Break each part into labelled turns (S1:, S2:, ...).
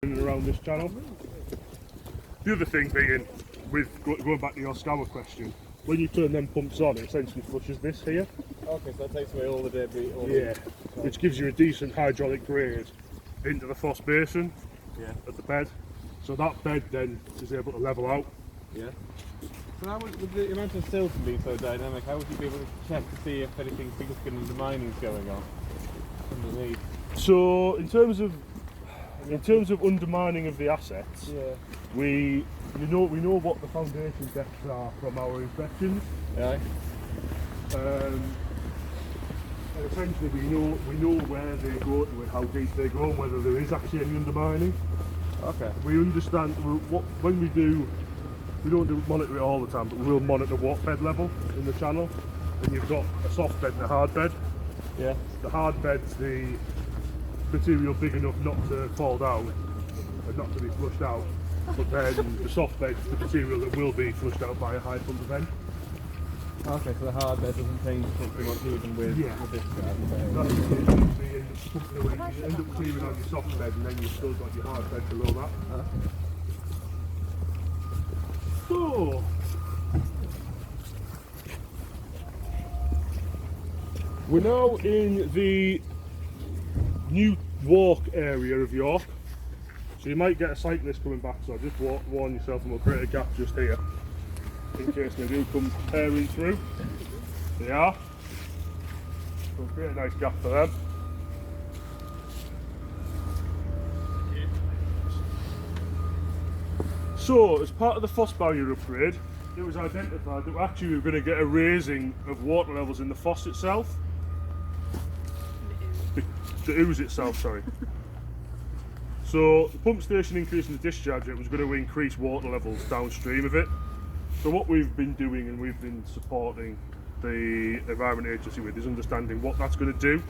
S1: around this channel. The other thing being, with going back to your scour question, when you turn them pumps on, it essentially flushes this here.
S2: Okay, so that takes away all the debris.
S1: Which gives you a decent hydraulic grade into the Foss Basin at the bed. So that bed then is able to level out.
S2: Yeah. So how would, with the amount of silt being so dynamic, how would you be able to check to see if anything significant undermining is going on underneath?
S1: So in terms of undermining of the assets, we know what the foundation depths are from our inspections.
S2: Yeah.
S1: And essentially we know where they go to and how deep they go and whether there is actually any undermining.
S2: Okay.
S1: We understand when we do. We don't monitor it all the time, but we will monitor what bed level in the channel. And you've got a soft bed and a hard bed.
S2: Yeah.
S1: The hard bed's the material big enough not to fall down and not to be flushed out. But then the soft bed's the material that will be flushed out by a high front event.
S2: Okay, so the hard bed doesn't change too much even with this bed.
S1: That's you end up clearing on your soft bed and then you've still got your hard bed below that. So, we're now in the new walk area of York, so you might get a cyclist coming back, so just warn yourself and we'll create a gap just here in case they do come tearing through. They are. So we'll create a nice gap for them. So, as part of the Foss barrier upgrade, it was identified that actually we were going to get a raising of water levels in the Foss itself. The ooze itself, sorry. So, the pump station increasing the discharge rate was going to increase water levels downstream of it. So what we've been doing and we've been supporting the Environment Agency with is understanding what that's going to do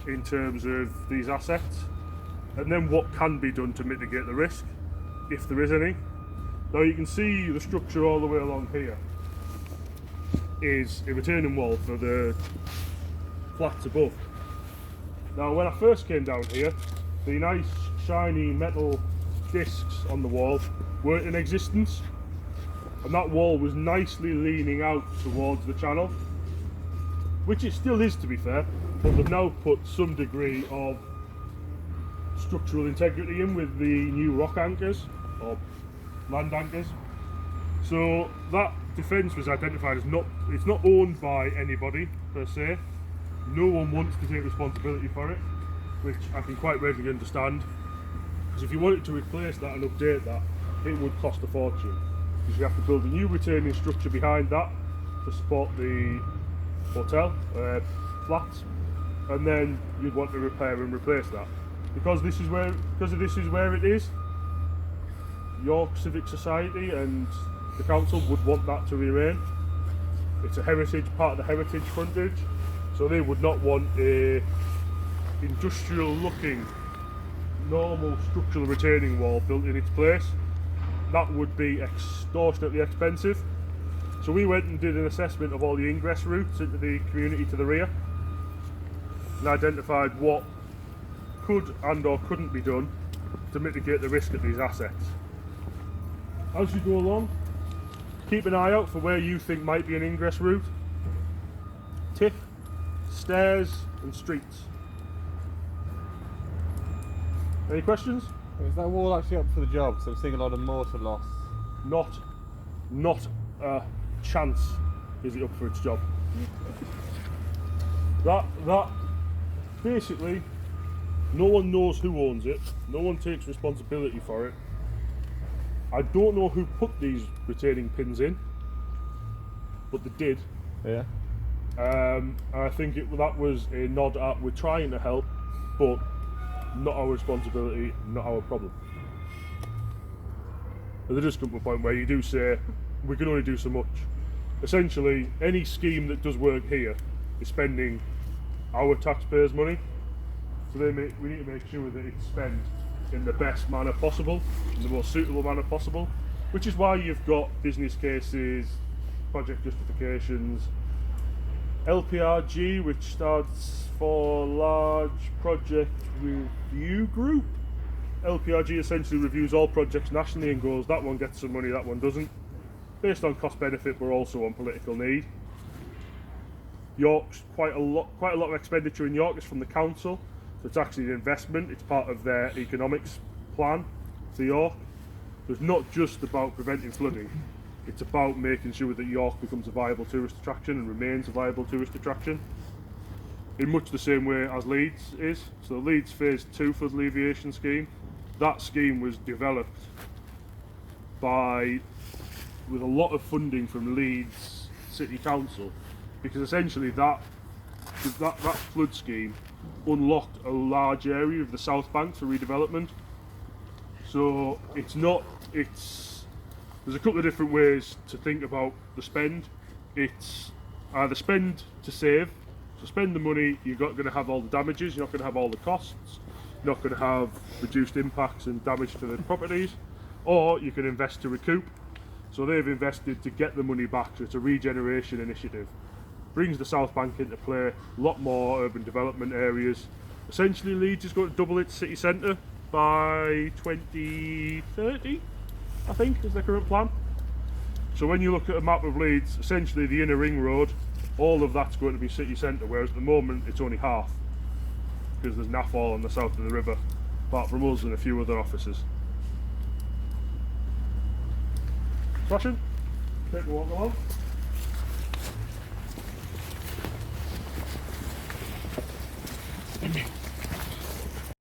S1: in terms of these assets and then what can be done to mitigate the risk, if there is any. Now you can see the structure all the way along here is a retaining wall for the flats above. Now when I first came down here, the nice shiny metal discs on the wall weren't in existence, and that wall was nicely leaning out towards the channel, which it still is to be fair, but they've now put some degree of structural integrity in with the new rock anchors or land anchors. So that defence was identified as it's not owned by anybody per se. No one wants to take responsibility for it, which I can quite readily understand, because if you wanted to replace that and update that, it would cost a fortune, because you have to build a new retaining structure behind that to support the hotel flats, and then you'd want to repair and replace that. Because this is where it is, York Civic Society and the council would want that to remain. It's a heritage, part of the heritage frontage, so they would not want a industrial looking normal structural retaining wall built in its place. That would be extortionately expensive. So we went and did an assessment of all the ingress routes into the community to the rear and identified what could and or couldn't be done to mitigate the risk of these assets. As you go along, keep an eye out for where you think might be an ingress route. Tip, stairs and streets. Any questions?
S2: Is that wall actually up for the job? So I'm seeing a lot of mortar loss.
S1: Not a chance is it up for its job. That basically, no one knows who owns it, no one takes responsibility for it. I don't know who put these retaining pins in, but they did.
S2: Yeah.
S1: I think that was a nod at we're trying to help, but not our responsibility, not our problem. But there does come to a point where you do say we can only do so much. Essentially, any scheme that does work here is spending our taxpayers' money, so we need to make sure that it's spent in the best manner possible, in the most suitable manner possible, which is why you've got business cases, project justifications, LPRG, which stands for Large Project Review Group, LPRG essentially reviews all projects nationally and goes, that one gets some money, that one doesn't. Based on cost benefit, but also on political need. York's quite a lot of expenditure in York is from the council, so it's actually an investment. It's part of their economics plan for York. So it's not just about preventing flooding. It's about making sure that York becomes a viable tourist attraction and remains a viable tourist attraction. In much the same way as Leeds is. So Leeds Phase 2 flood alleviation scheme, that scheme was developed with a lot of funding from Leeds City Council, because essentially that flood scheme unlocked a large area of the South Bank for redevelopment. So there's a couple of different ways to think about the spend. It's either spend to save, so spend the money, you're not going to have all the damages, you're not going to have all the costs, you're not going to have reduced impacts and damage to the properties, or you can invest to recoup. So they've invested to get the money back, so it's a regeneration initiative. Brings the South Bank into play, a lot more urban development areas. Essentially Leeds is going to double its city centre by 2030, I think, is their current plan. So when you look at a map of Leeds, essentially the inner ring road, all of that's going to be city centre, whereas at the moment it's only half, because there's Naffal on the south of the river, apart from us and a few other offices. Smashing, take a walk along.